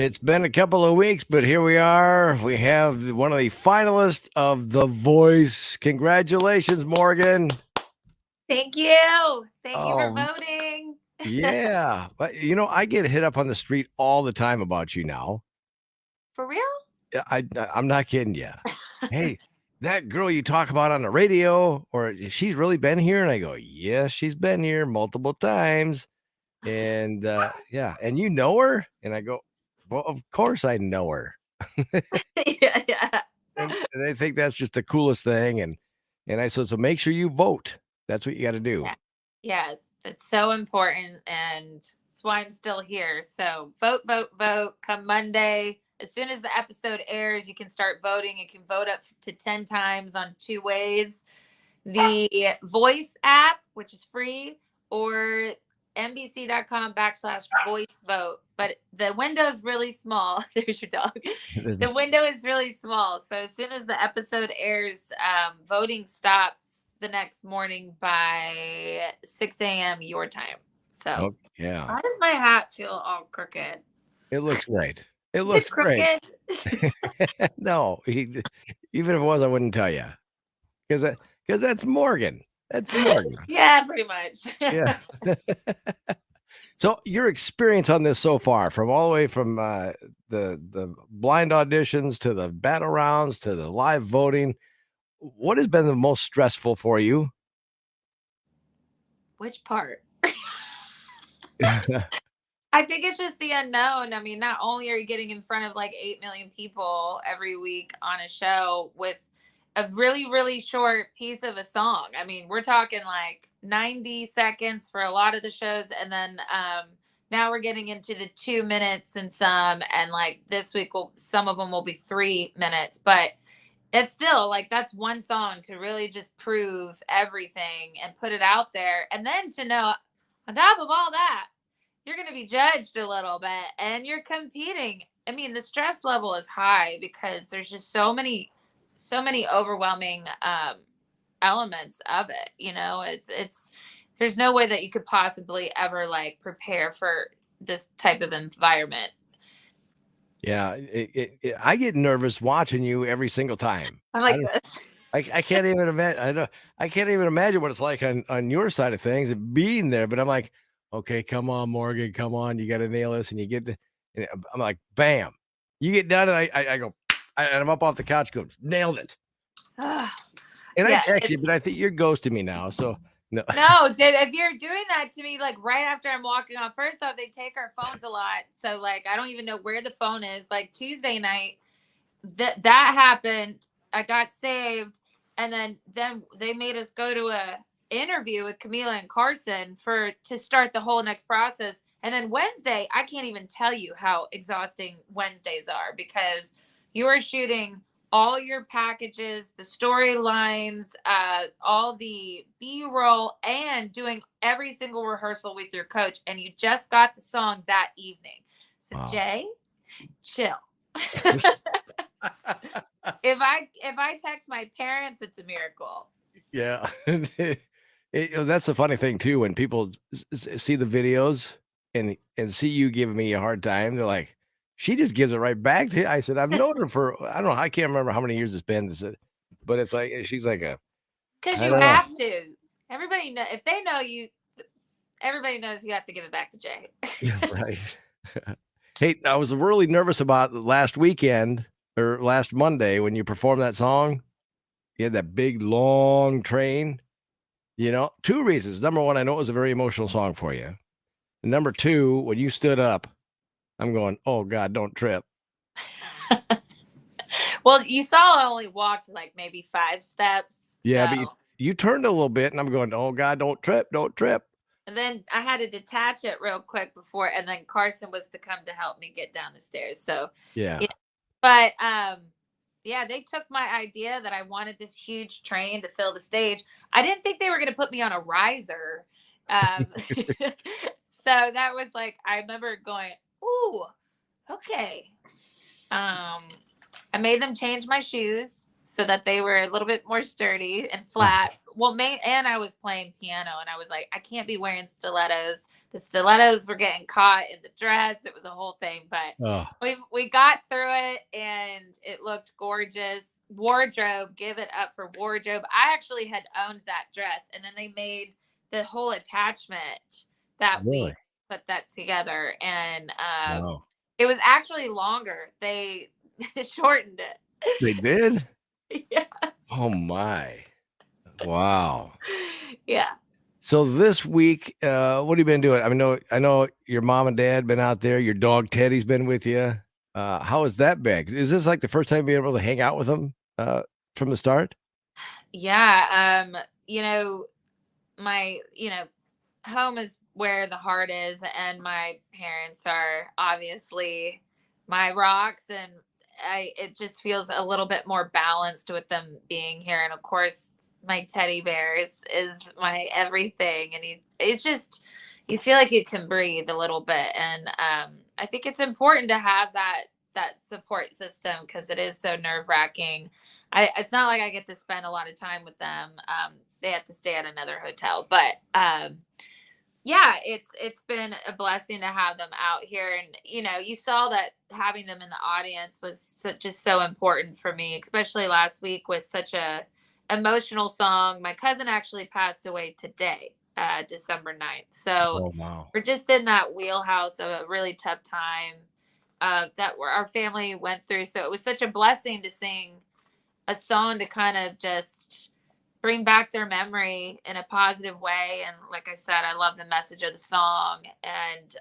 It's been a couple of weeks, but here we are. We have one of the finalists of The Voice. Congratulations, Morgan. Thank you. Thank you for Oh, voting. yeah. But I get hit up on the street all the time about you now. For real? Yeah, I'm not kidding you. Hey, that girl you talk about on the radio, or she's really been here? And I go, yes, she's been here multiple times. And yeah, and you know her? And I go, well, of course I know her. Yeah. And they think that's just the coolest thing. And I said, so make sure you vote. That's what you got to do. Yeah. Yes, it's so important, and that's why I'm still here. So vote, vote, vote. Come Monday, as soon as the episode airs, you can start voting. You can vote up to 10 times on two ways: the Voice app, which is free, or NBC.com/voice vote. But the window is really small. There's your dog. The window is really small. So as soon as the episode airs, voting stops the next morning by 6 a.m. your time. So Oh, yeah. why does my hat feel all crooked? It looks great. It Is looks it great. crooked? No, even if it was, I wouldn't tell you because that's Morgan. That's Morgan. Yeah, pretty much. Yeah. So your experience on this so far, from all the way from the blind auditions to the battle rounds to the live voting, what has been the most stressful for you? Which part? I think it's just the unknown. I mean, not only are you getting in front of like 8 million people every week on a show with a really, really short piece of a song. I mean, we're talking like 90 seconds for a lot of the shows. And then now we're getting into the 2 minutes and some. And like this week, some of them will be 3 minutes. But it's still like that's one song to really just prove everything and put it out there. And then to know on top of all that, you're going to be judged a little bit and you're competing. I mean, the stress level is high because there's just so many overwhelming elements of it. It's there's no way that you could possibly ever like prepare for this type of environment. Yeah, I get nervous watching you every single time. I'm like this. I can't even imagine. I can't even imagine what it's like on your side of things and being there. But I'm like, okay, come on, Morgan, come on, you got to nail this, and you get. And I'm like, bam, you get done, and I go, and I'm up off the couch, goes, nailed it. And I Yeah, text you, but I think you're ghosting me now. So no, if you're doing that to me, like right after I'm walking off, first off, they take our phones a lot. So like, I don't even know where the phone is. Like Tuesday night, that happened. I got saved. And then they made us go to a interview with Camila and Carson to start the whole next process. And then Wednesday, I can't even tell you how exhausting Wednesdays are because you are shooting all your packages, the storylines, all the B-roll, and doing every single rehearsal with your coach. And you just got the song that evening. So wow. Jay, chill. If I text my parents, it's a miracle. Yeah. That's the funny thing too. When people see the videos and see you giving me a hard time, they're like, she just gives it right back to you. I said, I've known her for, I don't know, I can't remember how many years it's been. But it's like, she's like Because I you don't know. have to. Everybody know if they know you. Everybody knows you have to give it back to Jay. Yeah, right. Hey, I was really nervous about last weekend or last Monday when you performed that song. You had that big long train. Two reasons. Number one, I know it was a very emotional song for you. And number two, when you stood up, I'm going, oh God, don't trip. Well, you saw I only walked like maybe 5 steps. Yeah, So. but you turned a little bit, and I'm going, oh God, don't trip, don't trip. And then I had to detach it real quick before, and then Carson was to come to help me get down the stairs. So Yeah. But yeah, they took my idea that I wanted this huge train to fill the stage. I didn't think they were going to put me on a riser. So that was like, I remember going, ooh, okay. I made them change my shoes so that they were a little bit more sturdy and flat and I was playing piano, and I was like, I can't be wearing stilettos. The stilettos were getting caught in the dress. It was a whole thing, but Oh, we got through it, and it looked gorgeous. Wardrobe, give it up for wardrobe. I actually had owned that dress, and then they made the whole attachment that really? we put that together, and Wow. it was actually longer. They shortened They did? it. Yes. Oh my. Wow. Yeah. So this week, what have you been doing? I know your mom and dad been out there. Your dog Teddy's been with you. How has that been? Is this like the first time being able to hang out with them from the start? Yeah. My, home is where the heart is, and my parents are obviously my rocks, and it just feels a little bit more balanced with them being here. And of course, my teddy bear is my everything, and it's just, you feel like you can breathe a little bit. And I think it's important to have that support system, because it is so nerve-wracking. It's not like I get to spend a lot of time with them. They have to stay at another hotel, but yeah, it's been a blessing to have them out here. And you saw that having them in the audience was just so important for me, especially last week with such a emotional song. My cousin actually passed away today, December 9th. So Oh wow. we're just in that wheelhouse of a really tough time that our family went through. So it was such a blessing to sing a song to kind of just bring back their memory in a positive way. And like I said, I love the message of the song. And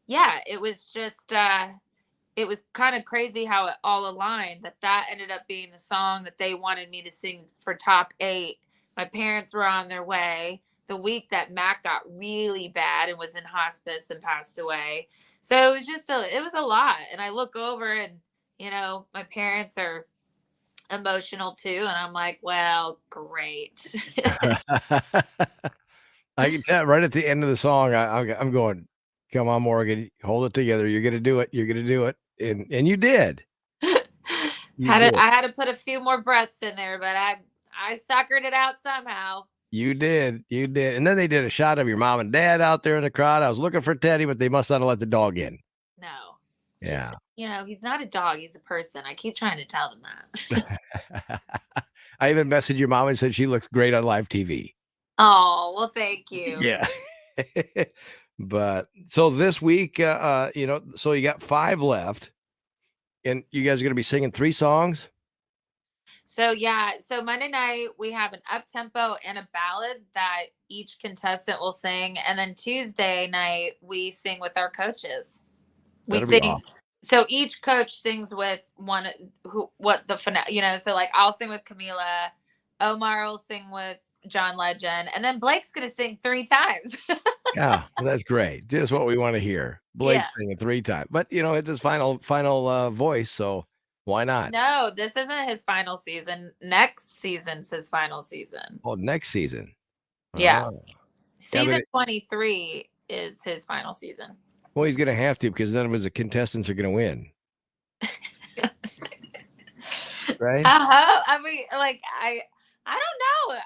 yeah, it was just it was kind of crazy how it all aligned, that ended up being the song that they wanted me to sing for top 8. My parents were on their way the week that Mac got really bad and was in hospice and passed away. So it was just it was a lot. And I look over, and my parents are emotional too, and I'm like, well, great. I can tell right at the end of the song. I'm going, come on, Morgan, hold it together. You're gonna do it. You're gonna do it, and you did. You did. I had to put a few more breaths in there, but I suckered it out somehow. You did. You did. And then they did a shot of your mom and dad out there in the crowd. I was looking for Teddy, but they must not have let the dog in. No. Just, Yeah. he's not a dog, he's a person. I keep trying to tell them that. I even messaged your mom and said she looks great on live TV. Oh, well, thank you. Yeah. But so this week, so you got 5 left, and you guys are going to be singing 3 songs. So yeah, so Monday night we have an up tempo and a ballad that each contestant will sing, and then Tuesday night we sing with our coaches. We That'll be sing. awesome. So each coach sings with one what the finale. So like I'll sing with Camila, Omar will sing with John Legend, and then Blake's gonna sing 3 times. Yeah, well, that's great. Just what we want to hear. Blake Yeah. singing 3 times, but it's his final voice, so why not? No, this isn't his final season. Next season's his final season. Oh, next season. Yeah. Oh, yeah, Season 23 is his final season. well, he's gonna have to, because none of his contestants are gonna win, right? I mean, like I don't know.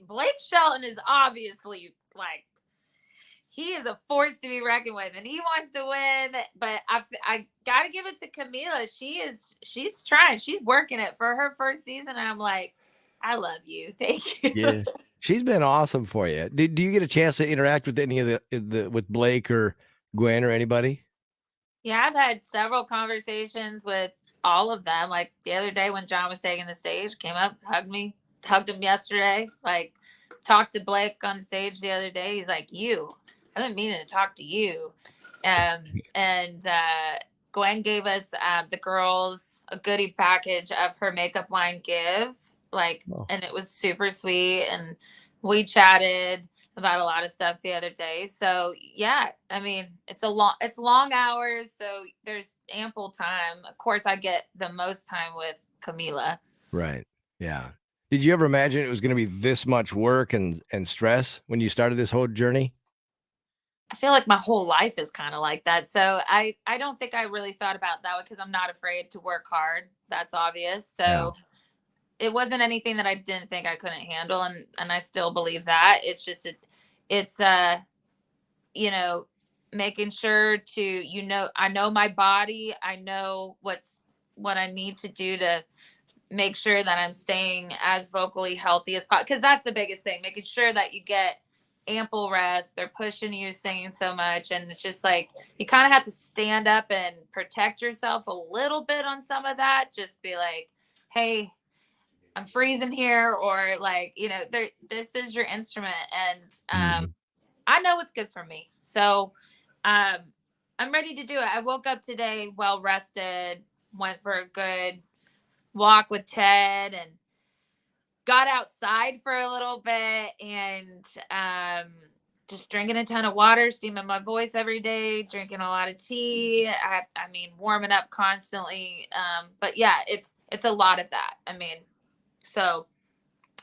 Blake Shelton is obviously like, he is a force to be reckoned with, and he wants to win. But I gotta give it to Camila. She's trying. She's working it for her first season. And I'm like, I love you. Thank you. Yeah. She's been awesome for you. Do you get a chance to interact with any of the with Blake or Gwen or anybody? Yeah, I've had several conversations with all of them. Like the other day when John was taking the stage, came up, hugged me, hugged him yesterday. Like talked to Blake on stage the other day. He's like, I've been meaning to talk to you. And Gwen gave us the girls a goodie package of her makeup line give. Oh, And it was super sweet. And we chatted about a lot of stuff the other day. So yeah, I mean, it's long hours, so there's ample time. Of course, I get the most time with Camila. right. Yeah. Did you ever imagine it was gonna be this much work and stress when you started this whole journey? I feel like my whole life is kind of like that. So I don't think I really thought about that because I'm not afraid to work hard. That's obvious. Yeah. So it wasn't anything that I didn't think I couldn't handle, and I still believe that. It's just it's you know, making sure to, I know my body, I know what I need to do to make sure that I'm staying as vocally healthy as possible. Because that's the biggest thing, making sure that you get ample rest. They're pushing you, singing so much. And it's just like, you kind of have to stand up and protect yourself a little bit on some of that. Just be like, hey, I'm freezing here. Or like, this is your instrument. And Mhm. I know what's good for me. So um, I'm ready to do it. I woke up today well rested, went for a good walk with Ted, and got outside for a little bit, and just drinking a ton of water, steaming my voice every day, drinking a lot of tea. I mean, warming up constantly. But yeah, it's a lot of that. I mean, so,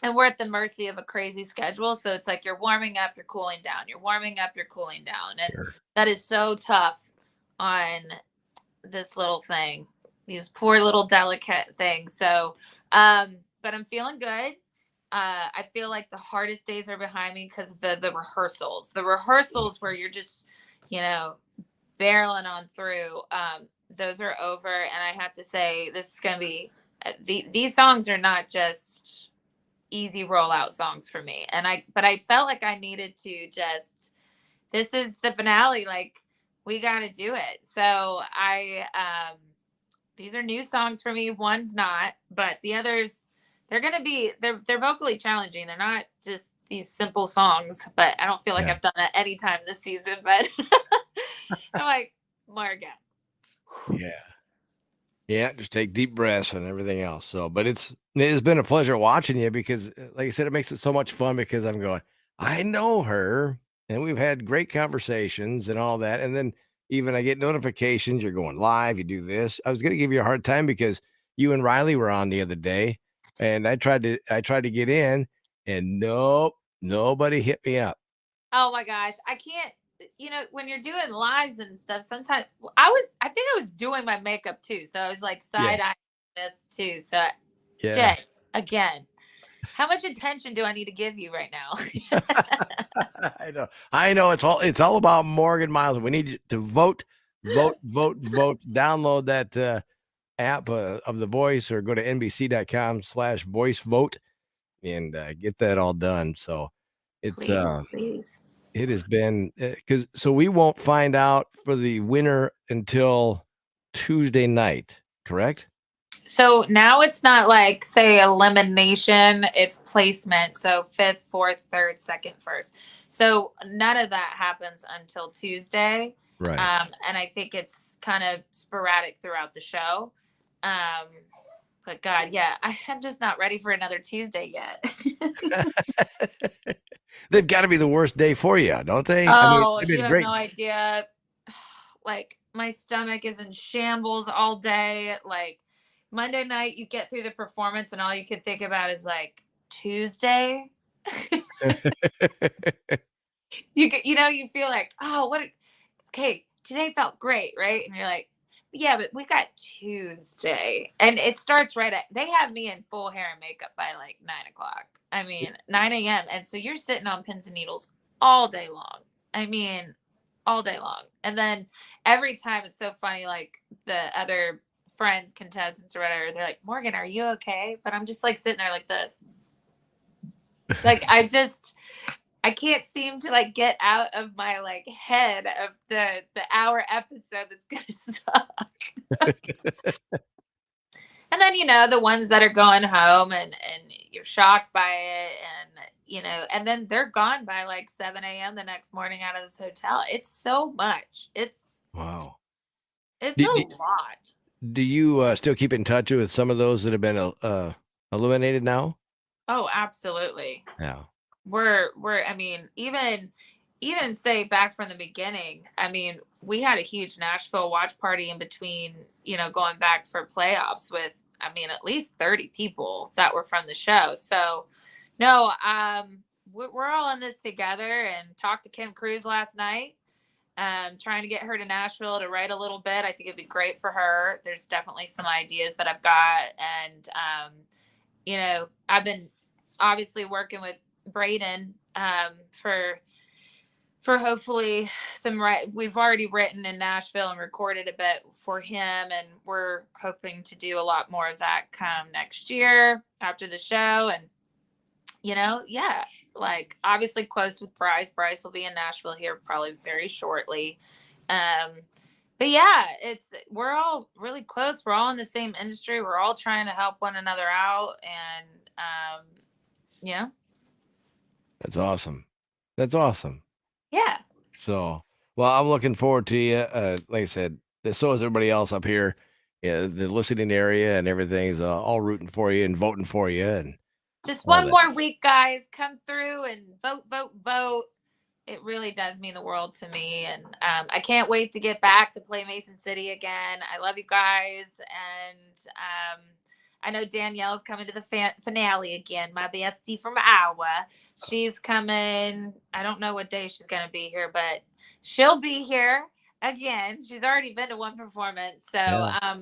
and we're at the mercy of a crazy schedule. So it's like you're warming up, you're cooling down, you're warming up, you're cooling down. And Sure. that is so tough on this little thing, these poor little delicate things. So, but I'm feeling good. I feel like the hardest days are behind me because the rehearsals where you're just, you know, barreling on through. Those are over, and I have to say, this is gonna be these songs are not just easy rollout songs for me. But I felt like I needed to just, this is the finale. Like, we got to do it. So these are new songs for me. One's not, but the others, they're vocally challenging. They're not just these simple songs, but I don't feel like Yeah. I've done that any time this season, but I'm like, Marga. Yeah. Yeah, just take deep breaths and everything else. So, but it's been a pleasure watching you because, like I said, it makes it so much fun because I'm going, I know her, and we've had great conversations and all that. And then even I get notifications, you're going live, you do this. I was going to give you a hard time because you and Riley were on the other day, and I tried to get in, and nope, nobody hit me up. Oh my gosh, I can't. When you're doing lives and stuff, sometimes I think I was doing my makeup too, so I was like Yeah, side eyeing this too. So, yeah. Jay, again, how much attention do I need to give you right now? I know. I know. It's all about Morgan Miles. We need you to vote, vote, vote, vote. Download that app of The Voice or go to nbc.com/voice vote and get that all done. So it's Please, please. it has been because so we won't find out for the winner until Tuesday night, correct? So now it's not like, say, elimination, it's placement. So fifth, fourth, third, second, first. So none of that happens until Tuesday. Right. And I think it's kind of sporadic throughout the show. Um, but God, yeah, I'm just not ready for another Tuesday yet. They've got to be the worst day for you, don't they? I mean, Oh, they've you been have great. no idea. Like, my stomach is in shambles all day. Like, Monday night, you get through the performance, and all you can think about is like Tuesday. You feel like, oh, okay, today felt great, right? And you're like, yeah, but we got Tuesday, and it starts right at. They have me in full hair and makeup by like 9 o'clock. I mean, 9 a.m. And so you're sitting on pins and needles all day long. I mean, all day long. And then every time it's so funny, like the other friends, contestants or whatever, they're like, Morgan, are you okay? But I'm just like sitting there like this. Like, I can't seem to like get out of my like head of the hour episode that's gonna suck. And then, the ones that are going home, and you're shocked by it, and and then they're gone by like 7 a.m. the next morning out of this hotel. It's so much. Wow. It's Do, a do, lot. do you still keep in touch with some of those that have been eliminated now? Oh, absolutely. Yeah. We're I mean, even say back from the beginning, I mean, we had a huge Nashville watch party in between, going back for playoffs with, I mean, at least 30 people that were from the show. So no, we're all in this together, and talked to Kim Cruz last night. Trying to get her to Nashville to write a little bit. I think it'd be great for her. There's definitely some ideas that I've got, and you know, I've been obviously working with Braden for hopefully we've already written in Nashville and recorded a bit for him, and we're hoping to do a lot more of that come next year after the show. And yeah, like obviously close with Bryce will be in Nashville here probably very shortly. But yeah, we're all really close, we're all in the same industry, we're all trying to help one another out. And yeah, That's awesome. That's awesome. yeah. So, well, I'm looking forward to you. Like I said, so is everybody else up here, the listening area and everything's all rooting for you and voting for you and Just all one that. more week, guys. Come through and vote, vote, vote. It really does mean the world to me. And I can't wait to get back to play Mason City again. I love you guys. And I know Danielle's coming to the finale again, my bestie from Iowa. She's coming. I don't know what day she's going to be here, but she'll be here again. She's already been to one performance. So Yeah.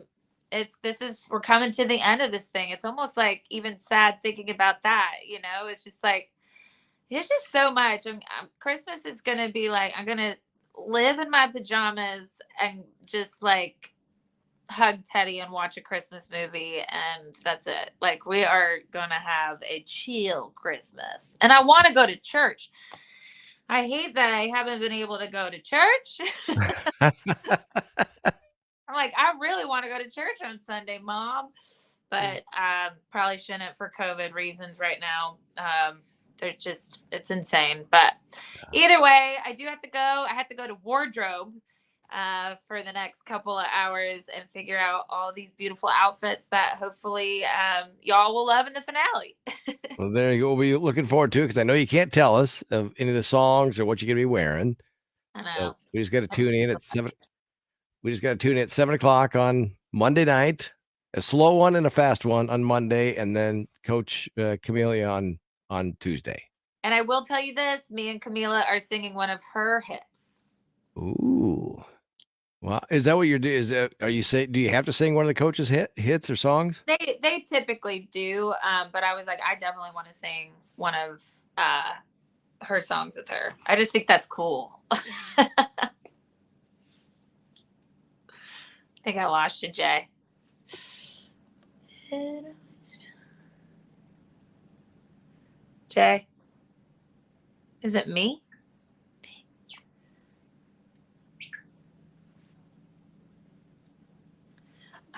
we're coming to the end of this thing. It's almost like even sad thinking about that. It's just like there's just so much. And Christmas is gonna be like I'm gonna live in my pajamas and just like hug Teddy and watch a Christmas movie, and that's it. Like we are gonna have a chill Christmas, and I want to go to church. I hate that I haven't been able to go to church. I'm like, I really want to go to church on Sunday, Mom, but probably shouldn't for COVID reasons right now. It's insane. But either way, I do have to go. I have to go to wardrobe for the next couple of hours and figure out all these beautiful outfits that hopefully y'all will love in the finale. Well, there you go. We'll be looking forward to it because I know you can't tell us of any of the songs or what you're going to be wearing. I So know. we just got to tune in at 7. We just got to tune in at 7 o'clock on Monday night. A slow one and a fast one on Monday, and then Coach Camellia on Tuesday. And I will tell you this: me and Camila are singing one of her hits. Ooh. Well, is that what you're doing? Are you say? Do you have to sing one of the coaches' hits or songs? They typically do, but I was like, I definitely want to sing one of her songs with her. I just think that's cool. I think I lost you, Jay. Jay, is it me?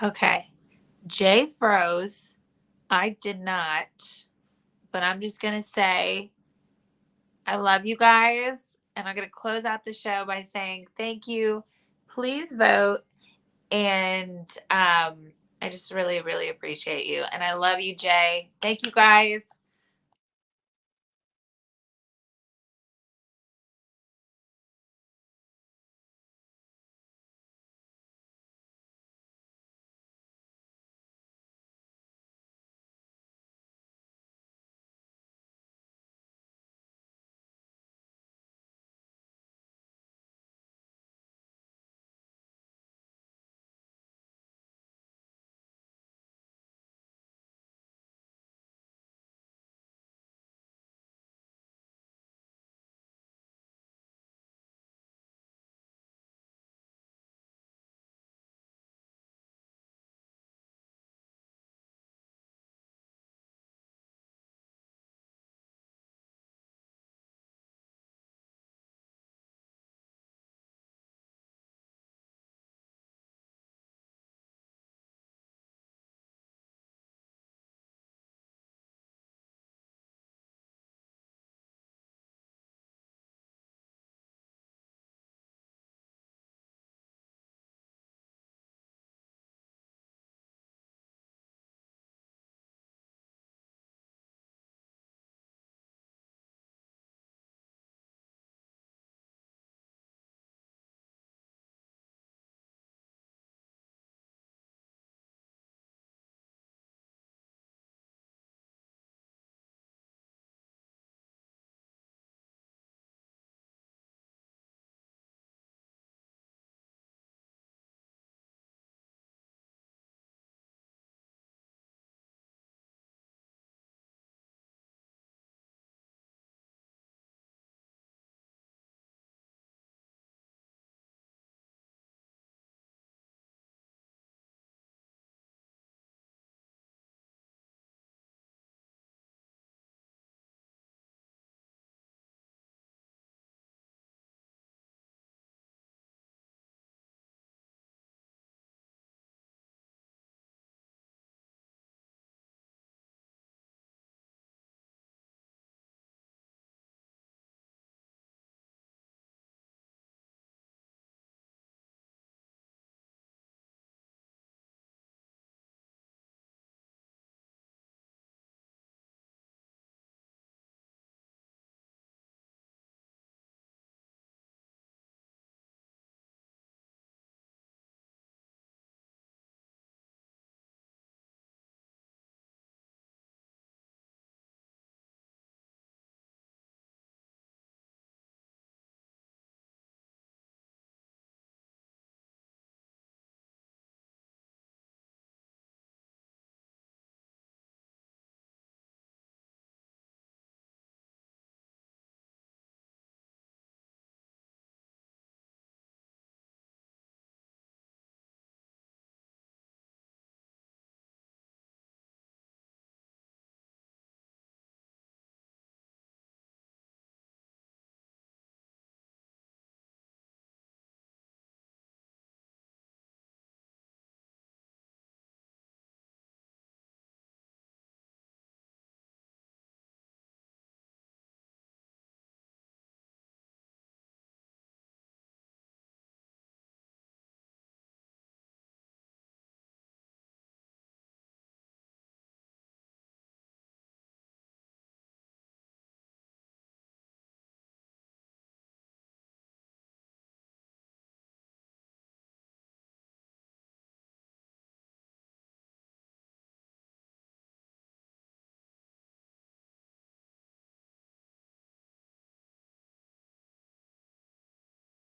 Okay. Jay froze. I did not. But I'm just going to say, I love you guys. And I'm going to close out the show by saying thank you. Please vote. And I just really, really appreciate you. And I love you, Jay. Thank you, guys.